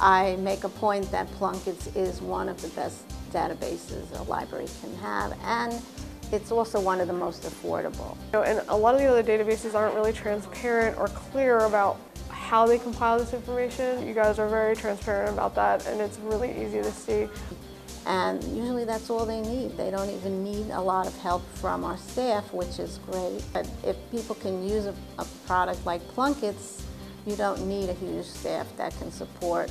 I make a point that Plunkett's is one of the best databases a library can have, and it's also one of the most affordable. And a lot of the other databases aren't really transparent or clear about how they compile this information. You guys are very transparent about that, and it's really easy to see. And usually that's all they need. They don't even need a lot of help from our staff, which is great. But if people can use a product like Plunkett's, you don't need a huge staff that can support,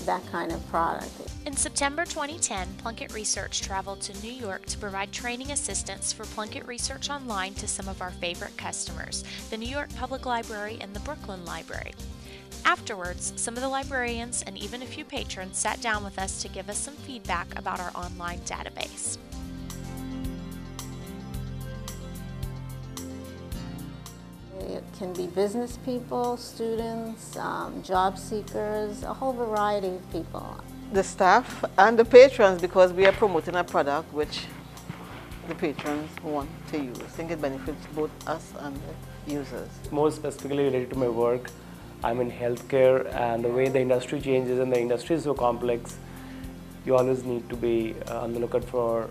that kind of product. In September 2010, Plunkett Research traveled to New York to provide training assistance for Plunkett Research Online to some of our favorite customers, the New York Public Library and the Brooklyn Library. Afterwards, some of the librarians and even a few patrons sat down with us to give us some feedback about our online database. It can be business people, students, job seekers, a whole variety of people. The staff and the patrons, because we are promoting a product which the patrons want to use. I think it benefits both us and the users. More specifically related to my work, I'm in healthcare, and the way the industry changes and the industry is so complex, you always need to be on the lookout for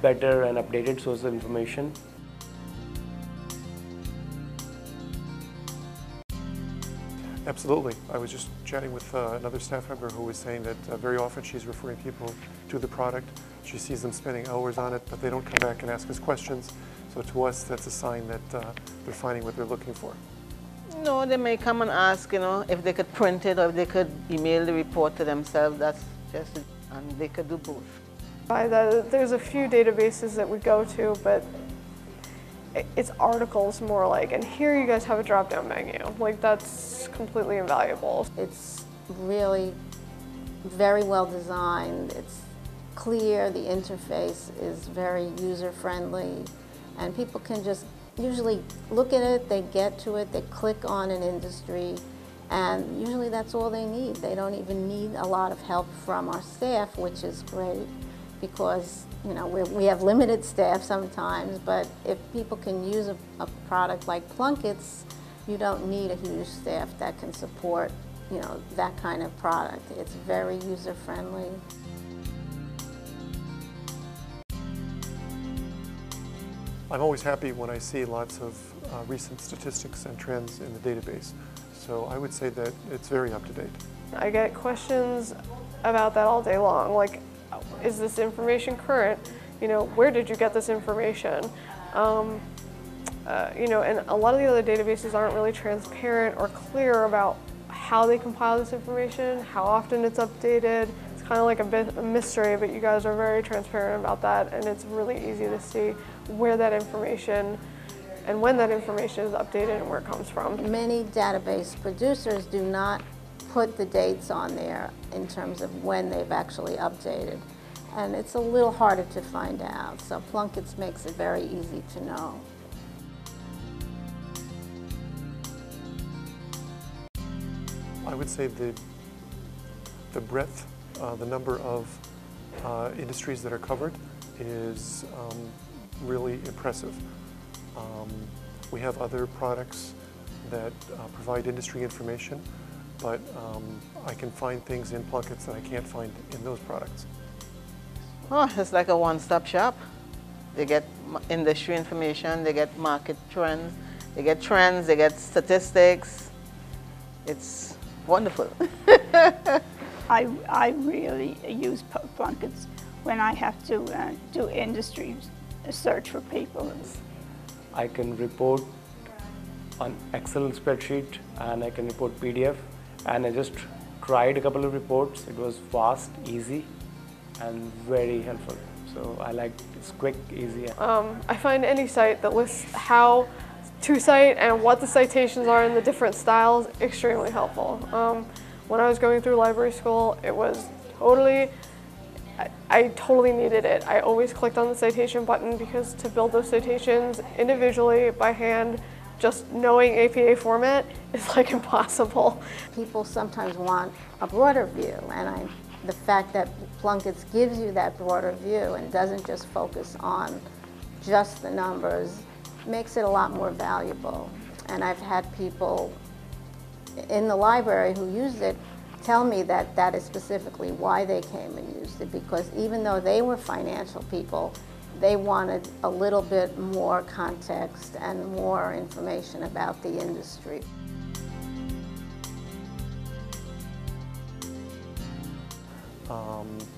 better and updated source of information. Absolutely. I was just chatting with another staff member who was saying that very often she's referring people to the product. She sees them spending hours on it, but they don't come back and ask us questions. So to us, that's a sign that they're finding what they're looking for. No, they may come and ask, if they could print it or if they could email the report to themselves. That's just it. And they could do both. There's a few databases that we go to, but it's articles more like, and here you guys have a drop-down menu. Like, that's completely invaluable. It's really very well designed. It's clear. The interface is very user-friendly, and people can just usually look at it, they get to it, they click on an industry, and usually that's all they need. They don't even need a lot of help from our staff, which is great, because we have limited staff sometimes, but if people can use a product like Plunkett's, you don't need a huge staff that can support that kind of product. It's very user-friendly. I'm always happy when I see lots of recent statistics and trends in the database. So I would say that it's very up to date. I get questions about that all day long, like, is this information current? Where did you get this information? And a lot of the other databases aren't really transparent or clear about how they compile this information, how often it's updated. It's kind of like a mystery, but you guys are very transparent about that, and it's really easy to see where that information and when that information is updated and where it comes from. Many database producers do not put the dates on there in terms of when they've actually updated, and it's a little harder to find out, so Plunkett's makes it very easy to know. I would say the breadth, the number of industries that are covered is really impressive. We have other products that provide industry information, but I can find things in Plunkett's that I can't find in those products. Oh, it's like a one-stop shop. They get industry information, they get market trends, they get statistics. It's wonderful. I really use Plunkett's when I have to do industry search for people. I can report on Excel spreadsheet, and I can report PDF, and I just tried a couple of reports. It was fast, easy, and very helpful. So I like it's quick, easy. I find any site that lists how to cite and what the citations are in the different styles extremely helpful. When I was going through library school, it was I totally needed it. I always clicked on the citation button because to build those citations individually by hand, just knowing APA format is like impossible. People sometimes want a broader view, and the fact that Plunkett's gives you that broader view and doesn't just focus on just the numbers makes it a lot more valuable. And I've had people in the library who used it tell me that that is specifically why they came and used it, because even though they were financial people, they wanted a little bit more context and more information about the industry.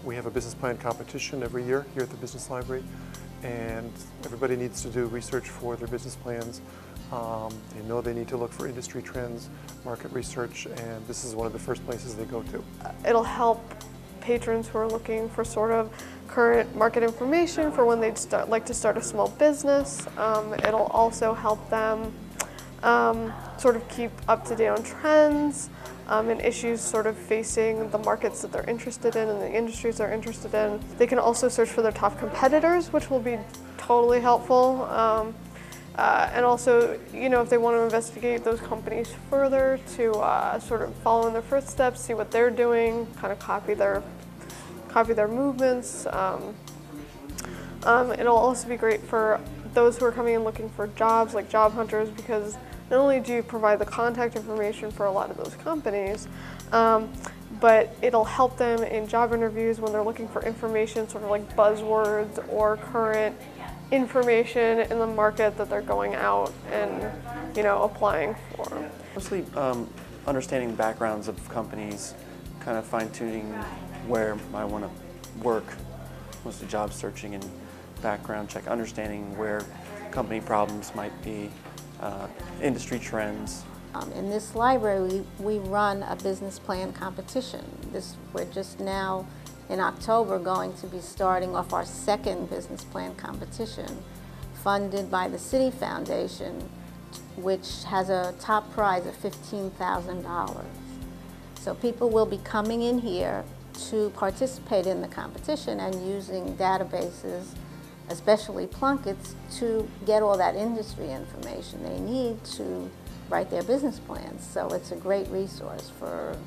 We have a business plan competition every year here at the Business Library, and everybody needs to do research for their business plans. They know they need to look for industry trends, market research, and this is one of the first places they go to. It'll help patrons who are looking for sort of current market information for when they'd like to start a small business. It'll also help them sort of keep up to date on trends and issues sort of facing the markets that they're interested in and the industries they're interested in. They can also search for their top competitors, which will be totally helpful. And also, you know, if they want to investigate those companies further to sort of follow in their footsteps, see what they're doing, kind of copy their movements. It'll also be great for those who are coming in looking for jobs, like job hunters, because not only do you provide the contact information for a lot of those companies, but it'll help them in job interviews when they're looking for information, sort of like buzzwords or current information in the market that they're going out and, you know, applying for. Mostly understanding backgrounds of companies, kind of fine-tuning where I want to work, mostly job searching and background check, understanding where company problems might be, industry trends. In this library, we run a business plan competition. We're just now in October going to be starting off our second business plan competition, funded by the City Foundation, which has a top prize of $15,000. So people will be coming in here to participate in the competition and using databases, especially Plunkett's, to get all that industry information they need to write their business plans. So it's a great resource for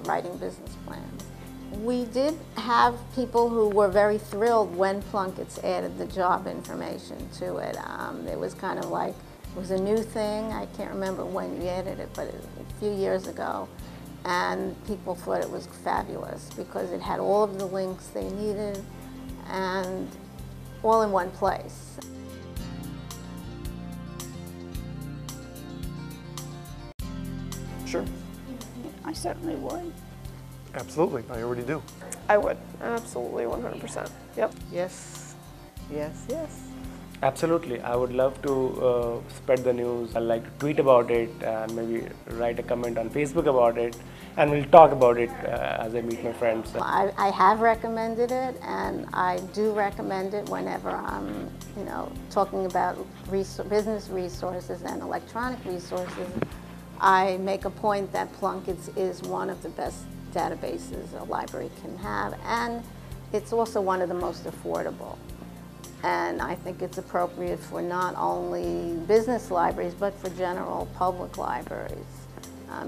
writing business plans. We did have people who were very thrilled when Plunkett's added the job information to it. It was kind of like, it was a new thing. I can't remember when you added it, but a few years ago. And people thought it was fabulous because it had all of the links they needed and all in one place. Sure. I certainly would. Absolutely, I already do. I would, absolutely, 100%. Yep. Yes, yes, yes. Absolutely. I would love to spread the news. I'd like to tweet about it and maybe write a comment on Facebook about it, and we'll talk about it as I meet my friends. I have recommended it, and I do recommend it whenever I'm, you know, talking about business resources and electronic resources. I make a point that Plunkett's is one of the best databases a library can have, and it's also one of the most affordable. And I think it's appropriate for not only business libraries, but for general public libraries.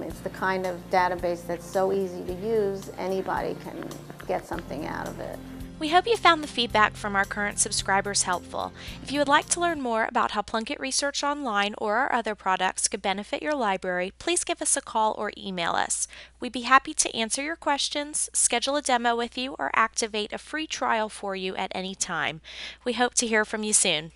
It's the kind of database that's so easy to use, anybody can get something out of it. We hope you found the feedback from our current subscribers helpful. If you would like to learn more about how Plunkett Research Online or our other products could benefit your library, please give us a call or email us. We'd be happy to answer your questions, schedule a demo with you, or activate a free trial for you at any time. We hope to hear from you soon.